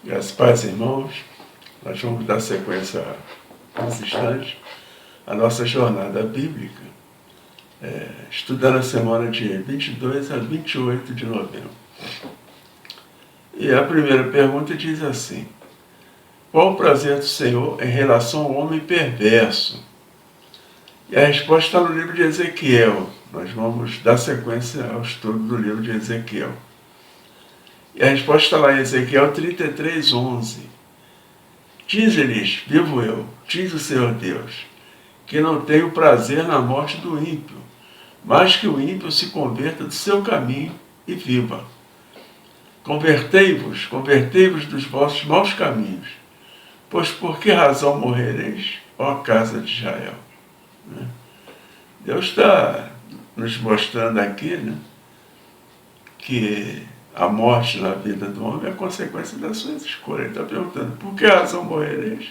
Graças a Deus, irmãos, nós vamos dar sequência uns instantes à nossa jornada bíblica, estudando a semana de 22 a 28 de novembro. E a primeira pergunta diz assim: qual o prazer do Senhor em relação ao homem perverso? E a resposta está no livro de Ezequiel. Nós vamos dar sequência ao estudo do livro de Ezequiel. E a resposta está lá em Ezequiel 33:11. Diz-lhes, vivo eu, diz o Senhor Deus, que não tenho prazer na morte do ímpio, mas que o ímpio se converta do seu caminho e viva. Convertei-vos dos vossos maus caminhos, pois por que razão morrereis, ó casa de Israel? Deus está nos mostrando aqui, que a morte na vida do homem é a consequência das suas escolhas. Ele está perguntando, por que razão morrereis?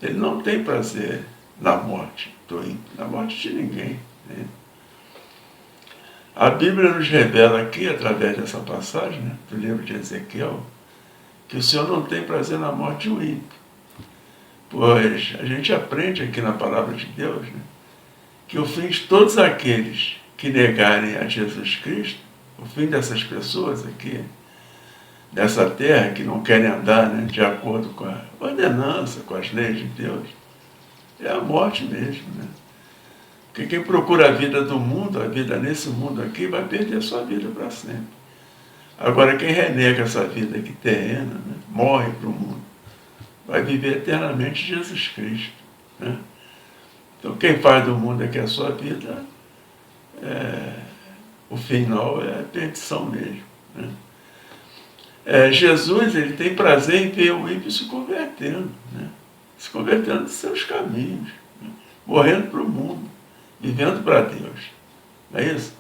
Ele não tem prazer na morte do ímpio, na morte de ninguém. A Bíblia nos revela aqui, através dessa passagem, do livro de Ezequiel, que o Senhor não tem prazer na morte do ímpio. Pois a gente aprende aqui na palavra de Deus, que o fim de todos aqueles que negarem a Jesus Cristo, o fim dessas pessoas aqui, dessa terra, que não querem andar de acordo com a ordenança, com as leis de Deus, é a morte mesmo. Porque quem procura a vida do mundo, a vida nesse mundo aqui, vai perder a sua vida para sempre. Agora, quem renega essa vida aqui terrena, morre para o mundo, vai viver eternamente Jesus Cristo. Então, quem faz do mundo aqui a sua vida, o final é a perdição mesmo. Jesus, ele tem prazer em ver o ímpio se convertendo dos seus caminhos, morrendo para o mundo, vivendo para Deus. Não é isso?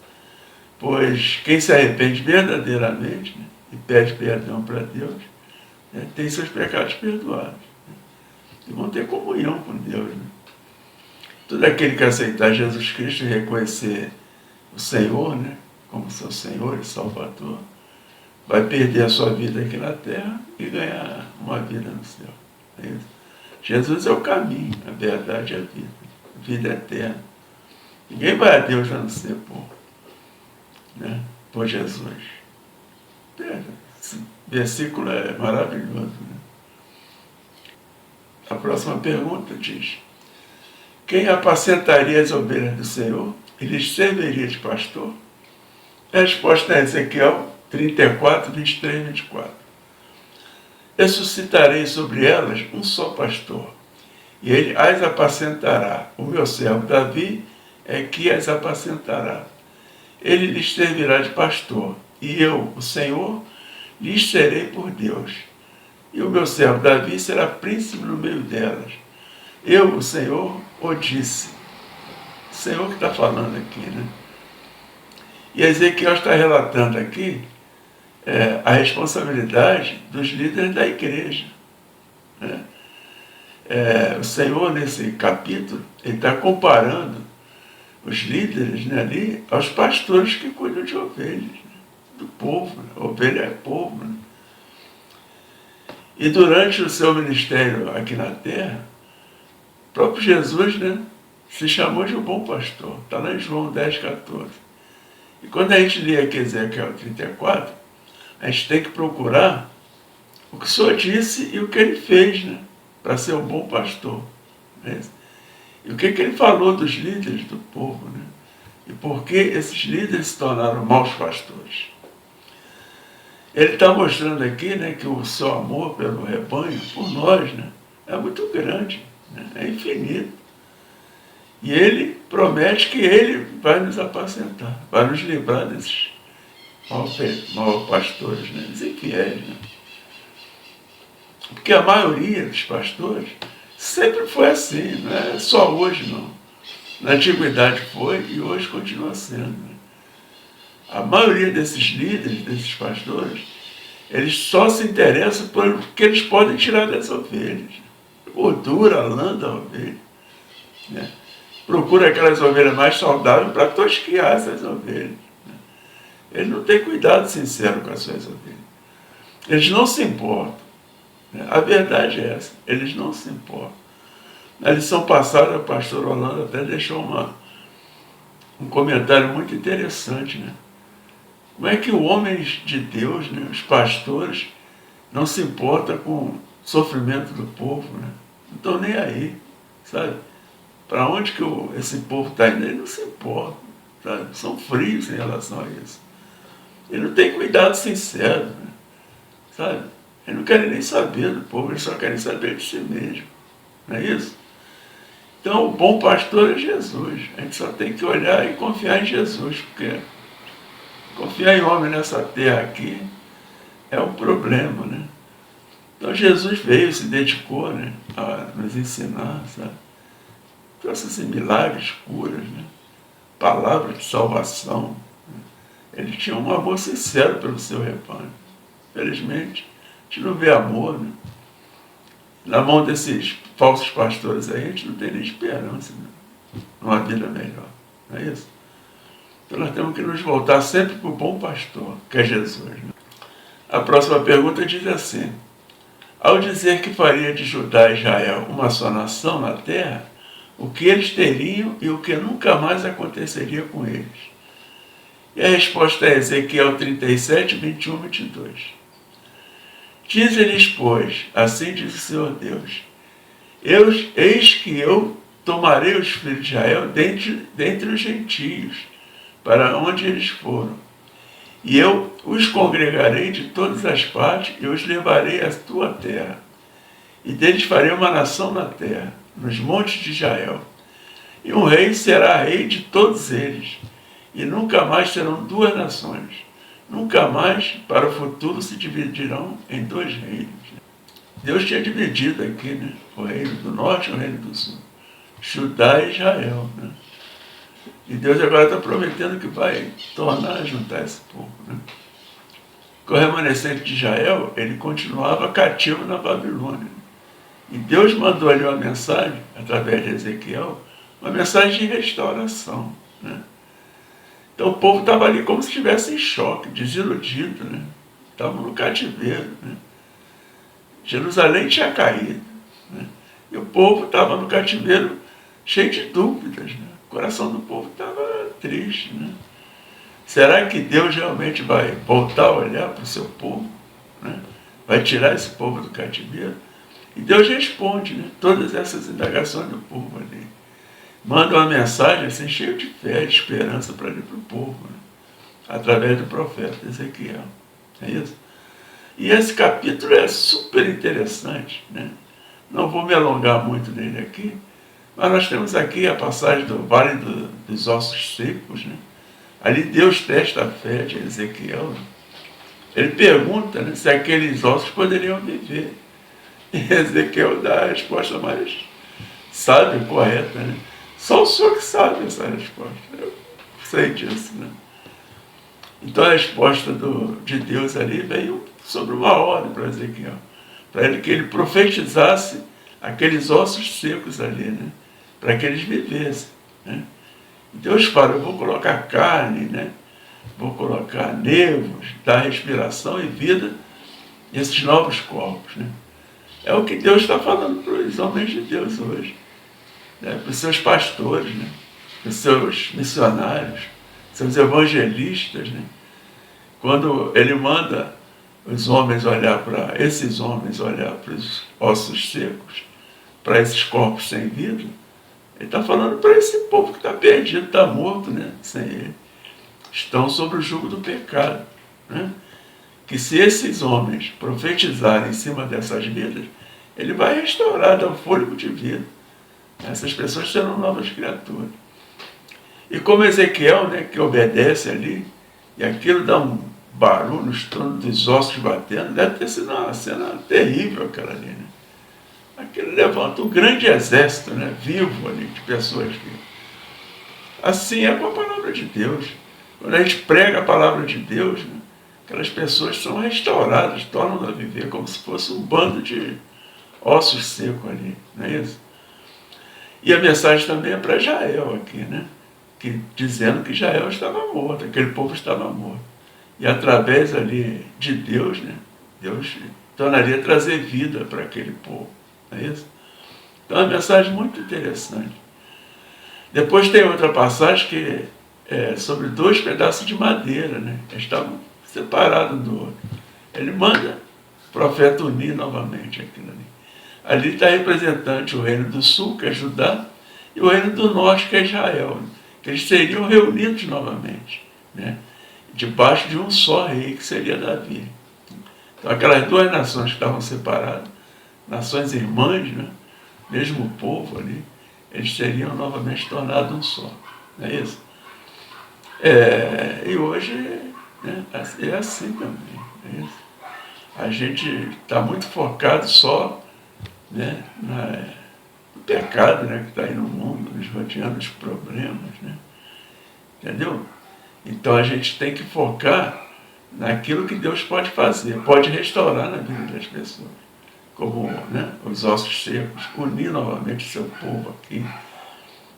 Pois quem se arrepende verdadeiramente e pede perdão para Deus, tem seus pecados perdoados. E vão ter comunhão com Deus. Todo aquele que aceitar Jesus Cristo e reconhecer o Senhor, como seu Senhor e Salvador, vai perder a sua vida aqui na terra e ganhar uma vida no céu. É isso? Jesus é o caminho, a verdade e a vida eterna. Ninguém vai a Deus a não ser por Jesus. Esse versículo é maravilhoso. A próxima pergunta diz: quem apacentaria as ovelhas do Senhor e lhes serviria de pastor? A resposta é Ezequiel 34, 23, 24. Eu suscitarei sobre elas um só pastor, e ele as apacentará. O meu servo Davi é que as apacentará. Ele lhes servirá de pastor, e eu, o Senhor, lhes serei por Deus. E o meu servo Davi será príncipe no meio delas. Eu, o Senhor, o disse. O Senhor que está falando aqui, E Ezequiel está relatando aqui a responsabilidade dos líderes da igreja. O Senhor, nesse capítulo, ele está comparando os líderes ali aos pastores que cuidam de ovelhas, do povo. Ovelha é povo. E durante o seu ministério aqui na terra, o próprio Jesus se chamou de um bom pastor. Está lá em João 10, 14. E quando a gente lê aqui Ezequiel 34, a gente tem que procurar o que o Senhor disse e o que ele fez, para ser um bom pastor. E o que ele falou dos líderes do povo, e por que esses líderes se tornaram maus pastores. Ele está mostrando aqui que o seu amor pelo rebanho, por nós, é muito grande, é infinito. E ele promete que ele vai nos apacentar, vai nos livrar desses maus pastores, dos infiéis. Porque a maioria dos pastores sempre foi assim, não é só hoje não. Na antiguidade foi e hoje continua sendo. A maioria desses líderes, desses pastores, eles só se interessam por que eles podem tirar das ovelhas. Gordura, lã da ovelha. Procura aquelas ovelhas mais saudáveis para tosquiar essas ovelhas. Ele não tem cuidado sincero com as suas ovelhas. Eles não se importam. Né? A verdade é essa, eles não se importam. Na lição passada, o pastor Orlando até deixou um comentário muito interessante, né? Como é que os homens de Deus, né, os pastores, não se importam com o sofrimento do povo, né? Não estão nem aí, sabe? Para onde que esse povo está indo, eles não se importam, sabe? São frios em relação a isso. Eles não têm cuidado sincero, né? Sabe? Eles não querem nem saber do povo, eles só querem saber de si mesmo. Não é isso? Então, o bom pastor é Jesus. A gente só tem que olhar e confiar em Jesus, porque confiar em homem nessa terra aqui é um problema, né? Então, Jesus veio, se dedicou, né, a nos ensinar, sabe? Trouxe esses milagres, curas, né? Palavras de salvação. Né? Ele tinha um amor sincero pelo seu rebanho. Felizmente, a gente não vê amor, né? Na mão desses falsos pastores aí, a gente não tem nem esperança, né? Numa vida melhor. Não é isso? Então nós temos que nos voltar sempre para o bom pastor, que é Jesus. Né? A próxima pergunta diz assim: ao dizer que faria de Judá e Israel uma só nação na terra, o que eles teriam e o que nunca mais aconteceria com eles? E a resposta é Ezequiel 37, 21, 22. Diz-lhes, pois, assim diz o Senhor Deus, eis que eu tomarei os filhos de Israel dentre os gentios, para onde eles foram, e eu os congregarei de todas as partes e os levarei à tua terra, e deles farei uma nação na terra, nos montes de Israel, e um rei será rei de todos eles, e nunca mais serão duas nações. Nunca mais, para o futuro, se dividirão em dois reinos. Deus tinha dividido aqui, né? O reino do norte e o reino do sul. Judá e Israel, né? E Deus agora está prometendo que vai juntar esse povo, né? O remanescente de Israel, ele continuava cativo na Babilônia. E Deus mandou ali uma mensagem, através de Ezequiel, uma mensagem de restauração, né? Então o povo estava ali como se estivesse em choque, desiludido, né? Estavam no cativeiro, né? Jerusalém tinha caído, né? E o povo estava no cativeiro cheio de dúvidas, né? O coração do povo estava triste, né? Será que Deus realmente vai voltar a olhar para o seu povo, né? Vai tirar esse povo do cativeiro? E Deus responde, né, todas essas indagações do povo ali. Manda uma mensagem assim, cheia de fé, de esperança para o povo, né? Através do profeta Ezequiel. É isso? E esse capítulo é super interessante, né? Não vou me alongar muito nele aqui, mas nós temos aqui a passagem do Vale dos Ossos Secos, né? Ali Deus testa a fé de Ezequiel. Né? Ele pergunta, né, se aqueles ossos poderiam viver. E Ezequiel dá a resposta mais sábia e correta, né? Só o Senhor que sabe essa resposta. Eu sei disso, né? Então a resposta de Deus ali veio sobre uma ordem para Ezequiel. Para ele que ele profetizasse aqueles ossos secos ali, né? Para que eles vivessem, né? Deus fala, eu vou colocar carne, né? Vou colocar nervos, dar respiração e vida nesses novos corpos, né? É o que Deus está falando para os homens de Deus hoje. Né, para os seus pastores, né, para os seus missionários, seus evangelistas, né, quando ele manda esses homens olhar para os ossos secos, para esses corpos sem vida, ele está falando para esse povo que está perdido, está morto, né, sem ele. Estão sob o jugo do pecado. Né, que se esses homens profetizarem em cima dessas vidas, ele vai restaurar, dar um fôlego de vida. Essas pessoas serão novas criaturas. E como Ezequiel, né, que obedece ali, e aquilo dá um barulho, os tronos dos ossos batendo, deve ter sido uma cena terrível aquela ali, né? Aquilo levanta um grande exército, né, vivo ali, de pessoas vivas. Assim é com a palavra de Deus. Quando a gente prega a palavra de Deus, né, aquelas pessoas são restauradas, tornam a viver como se fosse um bando de ossos secos ali, não é isso? E a mensagem também é para Israel aqui, né? Dizendo que Israel estava morto, aquele povo estava morto. E através ali de Deus, né? Deus tornaria trazer vida para aquele povo. Não é isso? Então é uma mensagem muito interessante. Depois tem outra passagem que é sobre 2 pedaços de madeira, né? Eles estavam separados um do outro. Ele manda o profeta unir novamente aquilo ali. Ali está representante o reino do sul, que é Judá, e o reino do norte, que é Israel, né? Que eles seriam reunidos novamente, né? Debaixo de um só rei, que seria Davi. Então aquelas 2 nações que estavam separadas, nações irmãs, né? Mesmo povo ali, eles seriam novamente tornados um só. Não é isso? E hoje, né, é assim também. É isso? A gente está muito focado só, né, no pecado, né, que está aí no mundo, nos rodeando os problemas. Né? Entendeu? Então a gente tem que focar naquilo que Deus pode fazer, pode restaurar na vida das pessoas. Como, né, os ossos secos, unir novamente o seu povo aqui.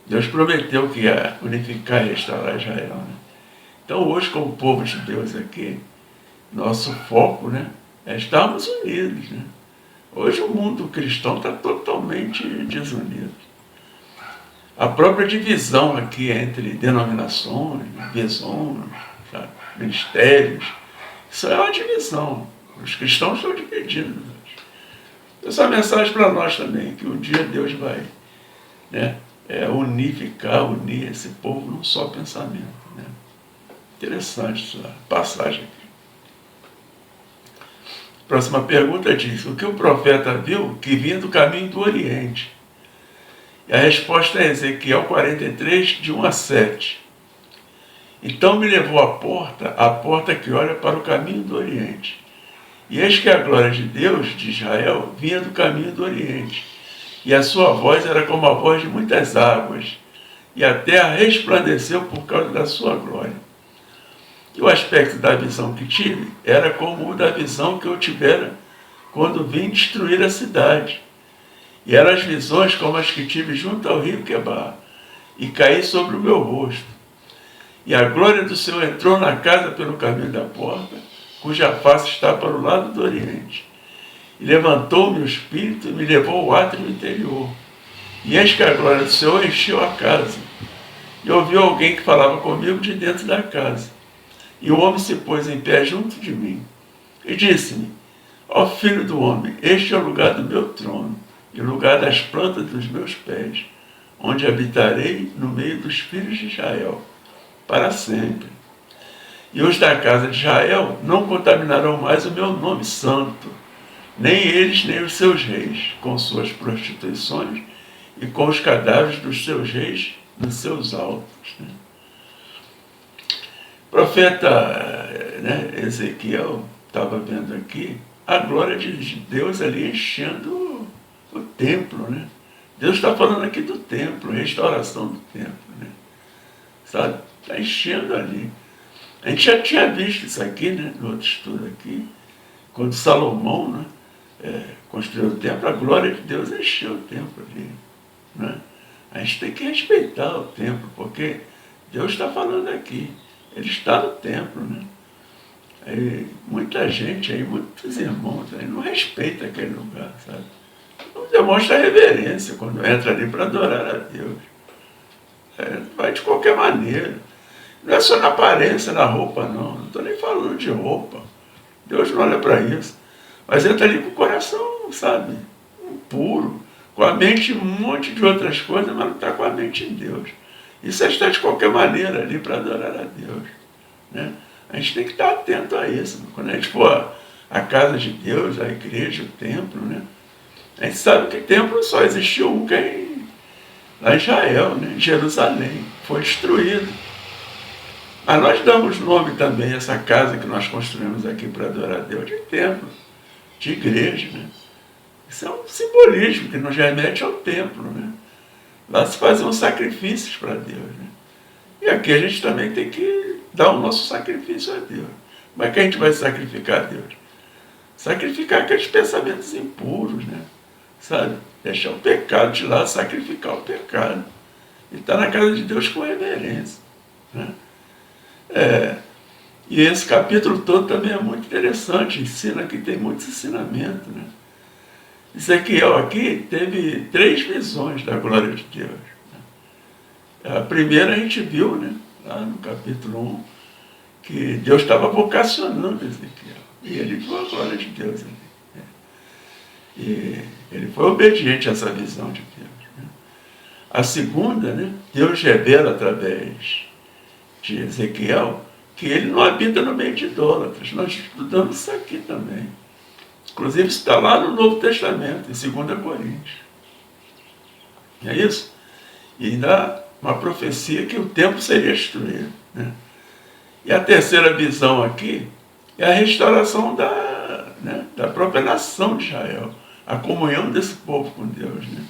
Deus prometeu que ia unificar e restaurar Israel. Né? Então hoje, como povo de Deus aqui, nosso foco, né, é estarmos unidos. Né? Hoje o mundo cristão está totalmente desunido. A própria divisão aqui entre denominações, visões, sabe, ministérios, isso é uma divisão. Os cristãos estão divididos. Essa mensagem para nós também, que um dia Deus vai, né, unir esse povo num só pensamento. Né? Interessante essa passagem aqui. Próxima pergunta diz: o que o profeta viu que vinha do caminho do Oriente? E a resposta é Ezequiel 43, de 1 a 7. Então me levou à porta que olha para o caminho do Oriente. E eis que a glória de Deus, de Israel, vinha do caminho do Oriente. E a sua voz era como a voz de muitas águas. E a terra resplandeceu por causa da sua glória. E o aspecto da visão que tive era como o da visão que eu tivera quando vim destruir a cidade. E eram as visões como as que tive junto ao rio Quebar, e caí sobre o meu rosto. E a glória do Senhor entrou na casa pelo caminho da porta, cuja face está para o lado do Oriente. E levantou-me o Espírito e me levou ao átrio interior. E eis que a glória do Senhor encheu a casa. E ouvi alguém que falava comigo de dentro da casa. E o homem se pôs em pé junto de mim. E disse-me: ó filho do homem, este é o lugar do meu trono, e o lugar das plantas dos meus pés, onde habitarei no meio dos filhos de Israel, para sempre. E os da casa de Israel não contaminarão mais o meu nome santo, nem eles nem os seus reis, com suas prostituições e com os cadáveres dos seus reis nos seus altos. Né? O profeta, né, Ezequiel estava vendo aqui a glória de Deus ali enchendo o templo. Né? Deus está falando aqui do templo, restauração do templo. Né? Sabe? Está enchendo ali. A gente já tinha visto isso aqui, né, no outro estudo aqui, quando Salomão, né, construiu o templo, a glória de Deus encheu o templo ali. Né? A gente tem que respeitar o templo, porque Deus está falando aqui. Ele está no templo. Né? Aí, muita gente, aí, muitos irmãos aí, não respeita aquele lugar, sabe? Não demonstra reverência quando entra ali para adorar a Deus. Vai de qualquer maneira. Não é só na aparência, na roupa, não. Não estou nem falando de roupa. Deus não olha para isso. Mas entra ali com o coração, sabe, puro, com a mente um monte de outras coisas, mas não está com a mente em Deus. Isso é estar de qualquer maneira ali para adorar a Deus. Né? A gente tem que estar atento a isso. Quando a gente for à casa de Deus, à igreja, o templo, né? A gente sabe que templo só existiu um lá em Israel, né? Em Jerusalém. Foi destruído. Mas nós damos nome também a essa casa que nós construímos aqui para adorar a Deus, de templo, de igreja. Né? Isso é um simbolismo que nos remete ao templo. Né? Lá se faziam sacrifícios para Deus. Né? E aqui a gente também tem que dar o nosso sacrifício a Deus. Como é que a gente vai sacrificar a Deus? Sacrificar aqueles pensamentos impuros, né? Sabe? Deixar o pecado de lado, sacrificar o pecado. E estar na casa de Deus com reverência. Né? E esse capítulo todo também é muito interessante, ensina que tem muitos ensinamentos, né? Ezequiel aqui teve 3 visões da glória de Deus. A primeira a gente viu, né, lá no capítulo 1, que Deus estava vocacionando Ezequiel. E ele viu a glória de Deus ali. Né? E ele foi obediente a essa visão de Deus. Né? A segunda, né, Deus revela através de Ezequiel que ele não habita no meio de idólatras. Nós estudamos isso aqui também. Inclusive isso está lá no Novo Testamento, em 2 Coríntios. Não é isso? E ainda uma profecia que o templo seria destruído. Né? E a terceira visão aqui é a restauração da própria nação de Israel. A comunhão desse povo com Deus. Né?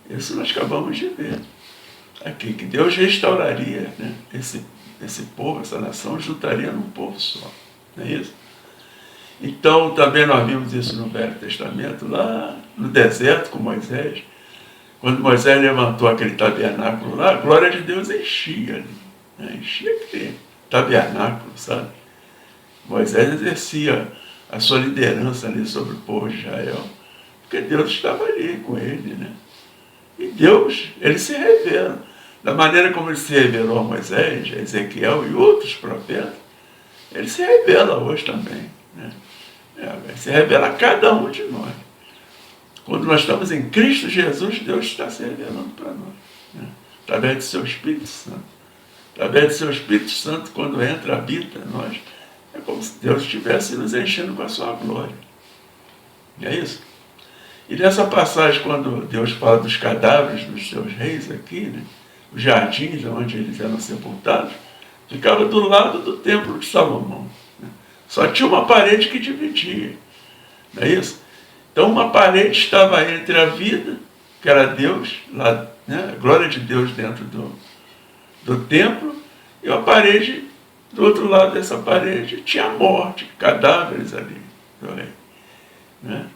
Isso nós acabamos de ver. Aqui, que Deus restauraria, né, esse povo, essa nação, juntaria num povo só. Não é isso? Então, também nós vimos isso no Velho Testamento, lá no deserto com Moisés. Quando Moisés levantou aquele tabernáculo lá, a glória de Deus enchia ali. Né? Enchia aquele tabernáculo, sabe? Moisés exercia a sua liderança ali sobre o povo de Israel, porque Deus estava ali com ele, né? E Deus, ele se revela. Da maneira como ele se revelou a Moisés, a Ezequiel e outros profetas, ele se revela hoje também. Né? Ele se revela a cada um de nós. Quando nós estamos em Cristo Jesus, Deus está se revelando para nós. Né? Através do seu Espírito Santo. Através do seu Espírito Santo, quando entra, habita em nós, é como se Deus estivesse nos enchendo com a sua glória. Não é isso? E nessa passagem, quando Deus fala dos cadáveres dos seus reis aqui, né, os jardins onde eles eram sepultados, ficava do lado do templo de Salomão. Né? Só tinha uma parede que dividia. Não é isso? Então uma parede estava entre a vida, que era Deus, lá, né, a glória de Deus dentro do templo, e uma parede, do outro lado dessa parede, tinha a morte, cadáveres ali do rei. Né?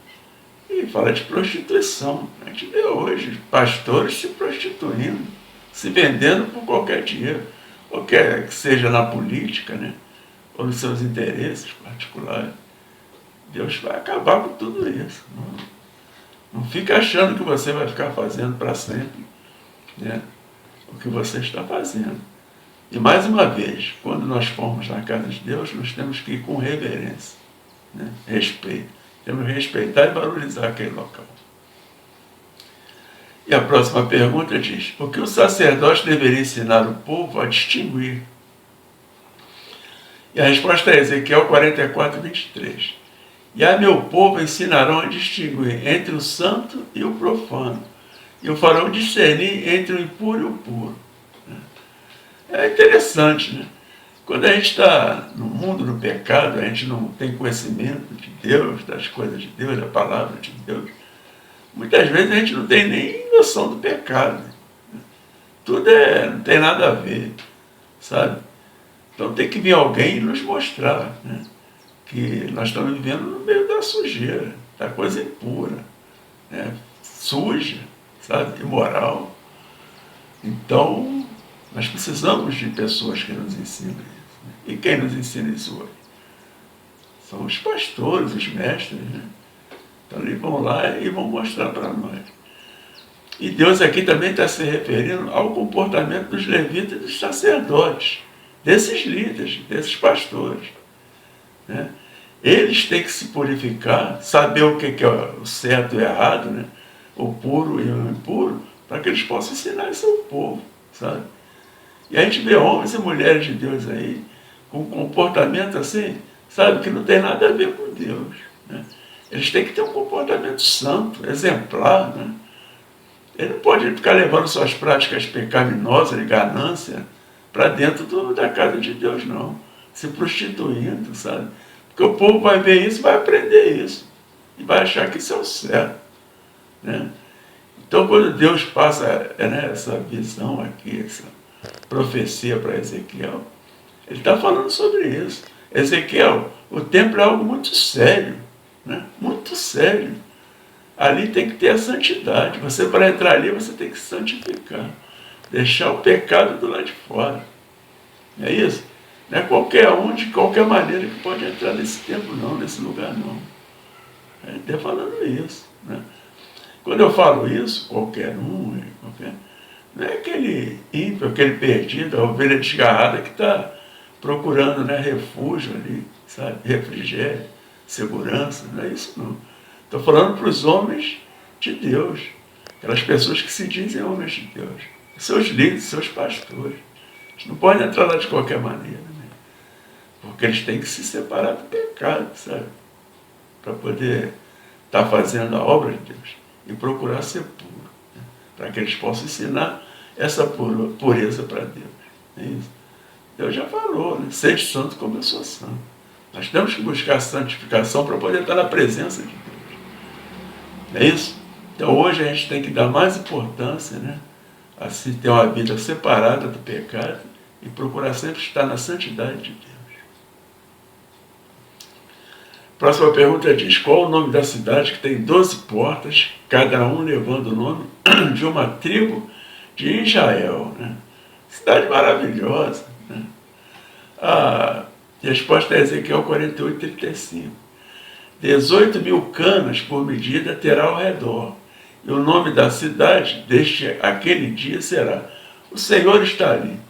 E fala de prostituição. A gente vê hoje pastores se prostituindo, se vendendo por qualquer dinheiro, ou quer que seja na política, né? Ou nos seus interesses particulares. Deus vai acabar com tudo isso. Não fica achando que você vai ficar fazendo para sempre, né, o que você está fazendo. E mais uma vez, quando nós formos na casa de Deus, nós temos que ir com reverência, né? Respeito. Temos que respeitar e valorizar aquele local. E a próxima pergunta diz: o que o sacerdote deveria ensinar o povo a distinguir? E a resposta é Ezequiel 44, 23. E a meu povo ensinarão a distinguir entre o santo e o profano, e o farão discernir entre o impuro e o puro. É interessante, né? Quando a gente está no mundo do pecado, a gente não tem conhecimento de Deus, das coisas de Deus, da palavra de Deus. Muitas vezes a gente não tem nem noção do pecado. Tudo não tem nada a ver, sabe? Então tem que vir alguém nos mostrar, né, que nós estamos vivendo no meio da sujeira, da coisa impura, né, suja, sabe, imoral. Então, nós precisamos de pessoas que nos ensinem isso. Né? E quem nos ensina isso hoje? São os pastores, os mestres, né? Então eles vão lá e vão mostrar para nós. E Deus aqui também está se referindo ao comportamento dos levitas e dos sacerdotes, desses líderes, desses pastores. Né? Eles têm que se purificar, saber o que é o certo e o errado, né? O puro e o impuro, para que eles possam ensinar isso ao povo, sabe? E a gente vê homens e mulheres de Deus aí, com um comportamento assim, sabe, que não tem nada a ver com Deus. Né? Eles têm que ter um comportamento santo, exemplar. Né? Ele não pode ficar levando suas práticas pecaminosas de ganância para dentro da casa de Deus, não. Se prostituindo, sabe? Porque o povo vai ver isso, vai aprender isso. E vai achar que isso é o certo. Né? Então, quando Deus passa, né, essa visão aqui, essa profecia para Ezequiel, ele está falando sobre isso. Ezequiel, o templo é algo muito sério, né? Muito sério. Ali tem que ter a santidade. Você, para entrar ali, você tem que santificar, deixar o pecado do lado de fora. É isso? Não é qualquer um de qualquer maneira que pode entrar nesse templo não, nesse lugar não. Ele está falando isso, né? Quando eu falo isso, qualquer um, não é aquele ímpio, aquele perdido, a ovelha desgarrada que está procurando, né, refúgio ali, sabe, refrigério, segurança, não é isso não. Estou falando para os homens de Deus, aquelas pessoas que se dizem homens de Deus, seus líderes, seus pastores. Eles não podem entrar lá de qualquer maneira, né? Porque eles têm que se separar do pecado, sabe, para poder estar fazendo a obra de Deus e procurar ser puro, né? Para que eles possam ensinar essa pureza para Deus. É isso. Deus já falou, né? Sede santo como eu sou santo. Nós temos que buscar a santificação para poder estar na presença de Deus. É isso? Então hoje a gente tem que dar mais importância, né, a se ter uma vida separada do pecado e procurar sempre estar na santidade de Deus. Próxima pergunta diz: qual o nome da cidade que tem 12 portas, cada um levando o nome de uma tribo de Israel, né? Cidade maravilhosa, né? A resposta é Ezequiel 48:35. 18.000 canas por medida terá ao redor, e o nome da cidade aquele dia será: o Senhor está ali.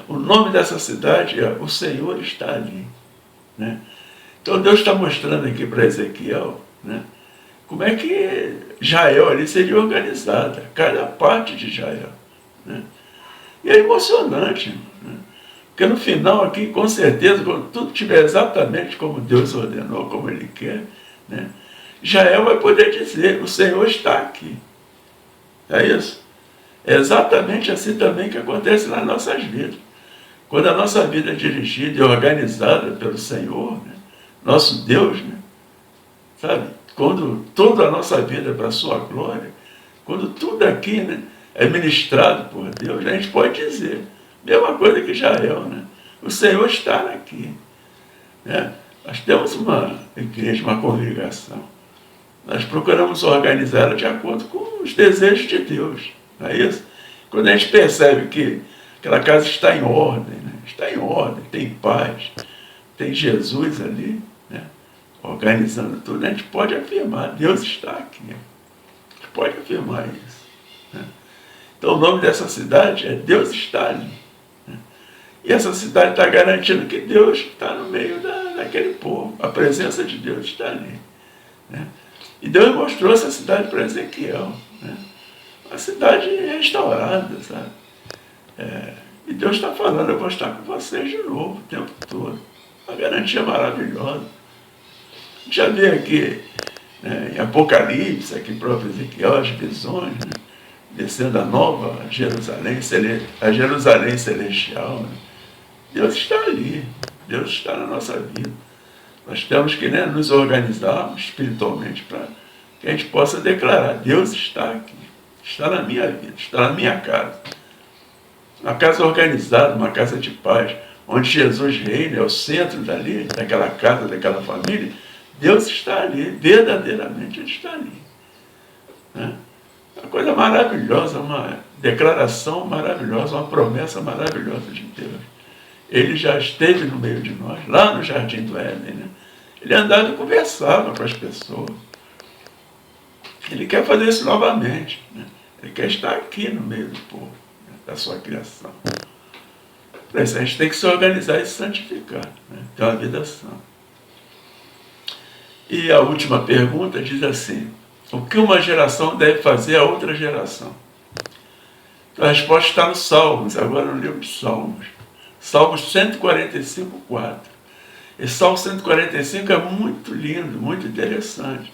O nome dessa cidade é: o Senhor está ali, né? Então Deus está mostrando aqui para Ezequiel, né, como é que Israel ali seria organizada, cada parte de Israel, né? E é emocionante, né? Porque no final aqui, com certeza, quando tudo estiver exatamente como Deus ordenou, como Ele quer, né, Israel vai poder dizer: o Senhor está aqui. É isso? É exatamente assim também que acontece nas nossas vidas. Quando a nossa vida é dirigida e organizada pelo Senhor, né, nosso Deus, né, sabe? Quando toda a nossa vida é para a sua glória, quando tudo aqui, né, é ministrado por Deus, a gente pode dizer, mesma coisa que Israel, né? O Senhor está aqui, né? Nós temos uma igreja, uma congregação. Nós procuramos organizá-la de acordo com os desejos de Deus, não é isso? Quando a gente percebe que aquela casa está em ordem, né? Está em ordem, tem paz, tem Jesus ali, né, organizando tudo, a gente pode afirmar: Deus está aqui. A gente pode afirmar isso, né? Então o nome dessa cidade é: Deus está ali, né? E essa cidade está garantindo que Deus está no meio daquele povo, a presença de Deus está ali, né? E Deus mostrou essa cidade para Ezequiel, né? Uma cidade restaurada, sabe? E Deus está falando: eu vou estar com vocês de novo o tempo todo. Uma garantia maravilhosa. Já vi aqui, né, em Apocalipse, aqui para Ezequiel, as visões, né, descendo a nova Jerusalém, a Jerusalém celestial, né? Deus está ali, Deus está na nossa vida. Nós temos que, né, nos organizarmos espiritualmente para que a gente possa declarar: Deus está aqui, está na minha vida, está na minha casa. Uma casa organizada, uma casa de paz, onde Jesus reina, é o centro dali, daquela casa, daquela família. Deus está ali, verdadeiramente Ele está ali, né? Uma coisa maravilhosa, uma declaração maravilhosa, uma promessa maravilhosa de Deus. Ele já esteve no meio de nós, lá no Jardim do Éden, né? Ele andava e conversava com as pessoas. Ele quer fazer isso novamente, né? Ele quer estar aqui no meio do povo, né, da sua criação. Por isso, a gente tem que se organizar e se santificar, né? Ter uma vida santa. E a última pergunta diz assim: o que uma geração deve fazer a outra geração? Então, a resposta está nos Salmos, agora no livro de Salmos. Salmos 145, 4. Esse Salmo 145 é muito lindo, muito interessante.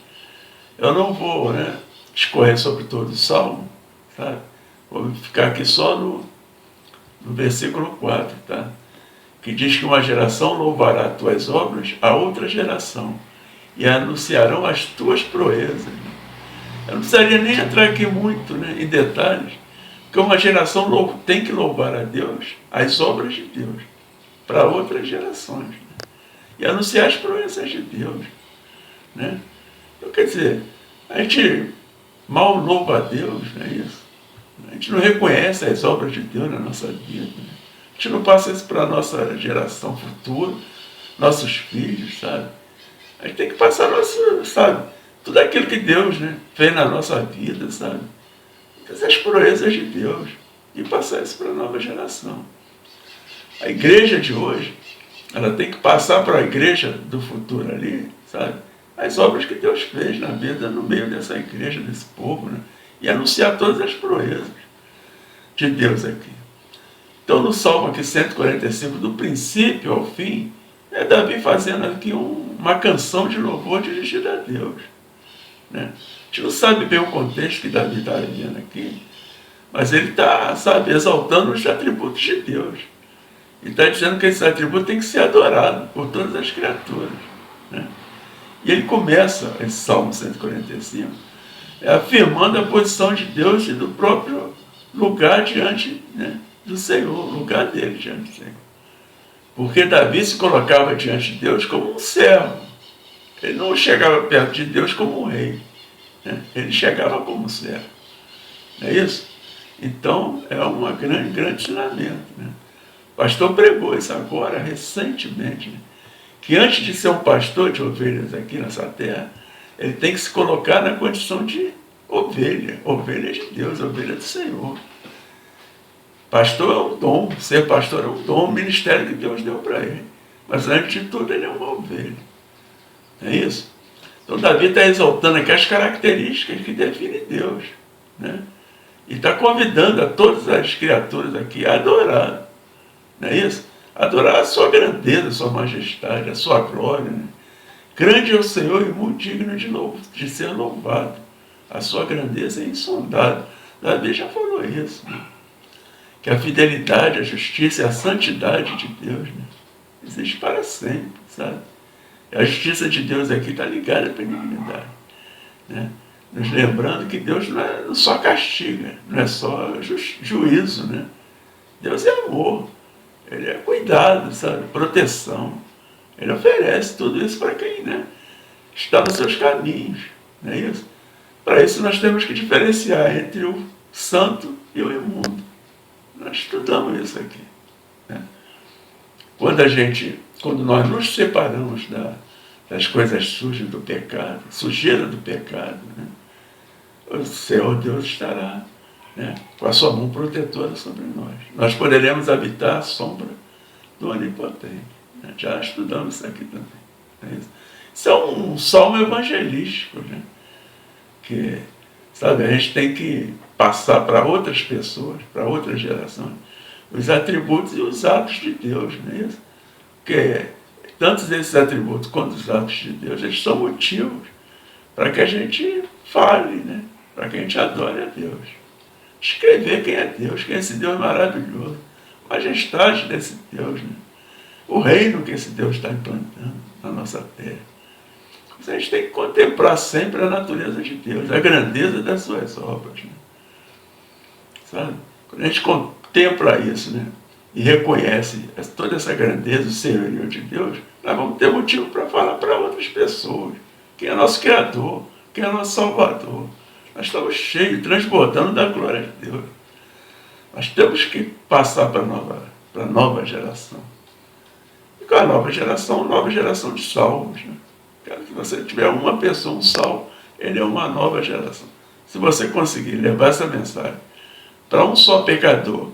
Eu não vou, né, discorrer sobre todo o Salmo, sabe? Vou ficar aqui só no versículo 4, tá? Que diz que uma geração louvará as tuas obras a outra geração e anunciarão as tuas proezas. Eu não precisaria nem entrar aqui muito, né, em detalhes, porque uma geração tem que louvar a Deus, as obras de Deus, para outras gerações, né? E anunciar as proezas de Deus, né? Então, quer dizer, a gente mal louva a Deus, não é isso? A gente não reconhece as obras de Deus na nossa vida, né? gente não passa isso para a nossa geração futura, nossos filhos, sabe? A gente tem que passar nosso, sabe? Tudo aquilo que Deus, né, fez na nossa vida, sabe? As proezas de Deus. E passar isso para a nova geração. A igreja de hoje, ela tem que passar para a igreja do futuro ali, sabe? As obras que Deus fez na vida, no meio dessa igreja, desse povo, né? E anunciar todas as proezas de Deus aqui. Então, no Salmo aqui 145, do princípio ao fim, é Davi fazendo aqui uma canção de louvor dirigida a Deus, né? A gente não sabe bem o contexto que Davi está vivendo aqui, mas ele está, sabe, exaltando os atributos de Deus. E está dizendo que esse atributo tem que ser adorado por todas as criaturas, né? E ele começa esse Salmo 145 afirmando a posição de Deus e do próprio lugar diante, né, do Senhor, o lugar dele diante do Senhor. Porque Davi se colocava diante de Deus como um servo. Ele não chegava perto de Deus como um rei, né? Ele chegava como um servo. Não é isso? Então, é um grande ensinamento, né? O pastor pregou isso agora, recentemente, né? Que antes de ser um pastor de ovelhas aqui nessa terra, ele tem que se colocar na condição de ovelha, ovelha de Deus, ovelha do Senhor. Pastor é um dom, ser pastor é um dom, um ministério que Deus deu para ele. Mas antes de tudo, ele é uma ovelha. Não é isso? Então, Davi está exaltando aqui as características que definem Deus, né? E está convidando a todas as criaturas aqui a adorar. Não é isso? Adorar a sua grandeza, a sua majestade, a sua glória, né? Grande é o Senhor e muito digno de ser louvado. A sua grandeza é insondável. Davi já falou isso, né? Que a fidelidade, a justiça e a santidade de Deus, né, existe para sempre, sabe? A justiça de Deus aqui está ligada à benignidade, né? Nos lembrando que Deus não só castiga, não é só juízo, né? Deus é amor, Ele é cuidado, sabe? Proteção. Ele oferece tudo isso para quem, né, está nos seus caminhos, não é isso? Para isso nós temos que diferenciar entre o santo e o imundo. Nós estudamos isso aqui, né? Quando nós nos separamos das coisas sujas do pecado, sujeira do pecado, né, o Senhor Deus estará, né, com a sua mão protetora sobre nós. Nós poderemos habitar a sombra do Onipotente, né? Já estudamos isso aqui também. Né? Isso é um salmo evangelístico, né? Que, sabe, a gente tem que passar para outras pessoas, para outras gerações, os atributos e os atos de Deus, não é isso? Porque tanto esses atributos quanto os atos de Deus, eles são motivos para que a gente fale, né? Para que a gente adore a Deus. Escrever quem é Deus, quem é esse Deus maravilhoso, a majestade desse Deus, né? O reino que esse Deus está implantando na nossa terra. A gente tem que contemplar sempre a natureza de Deus, a grandeza das suas obras, né? Sabe? Quando a gente contempla isso, né, e reconhece toda essa grandeza, o senhorio de Deus, nós vamos ter motivo para falar para outras pessoas quem é nosso Criador, quem é nosso Salvador. Nós estamos cheios, transbordando da glória de Deus. Nós temos que passar para a nova geração. E com a nova geração de salvos, né? Quero que você tiver uma pessoa, um salvo, ele é uma nova geração. Se você conseguir levar essa mensagem para um só pecador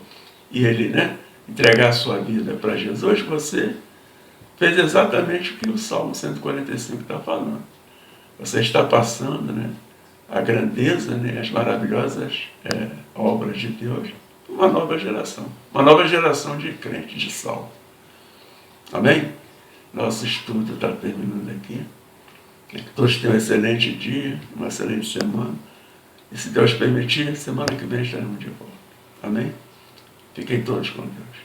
e ele, né, entregar a sua vida para Jesus, você fez exatamente o que o Salmo 145 está falando. Você está passando, né, a grandeza, né, as maravilhosas obras de Deus para uma nova geração de crentes, de salvos. Amém? Nosso estudo está terminando aqui. Que todos tenham um excelente dia, uma excelente semana. E se Deus permitir, semana que vem estaremos de volta. Amém? Fiquem todos com Deus.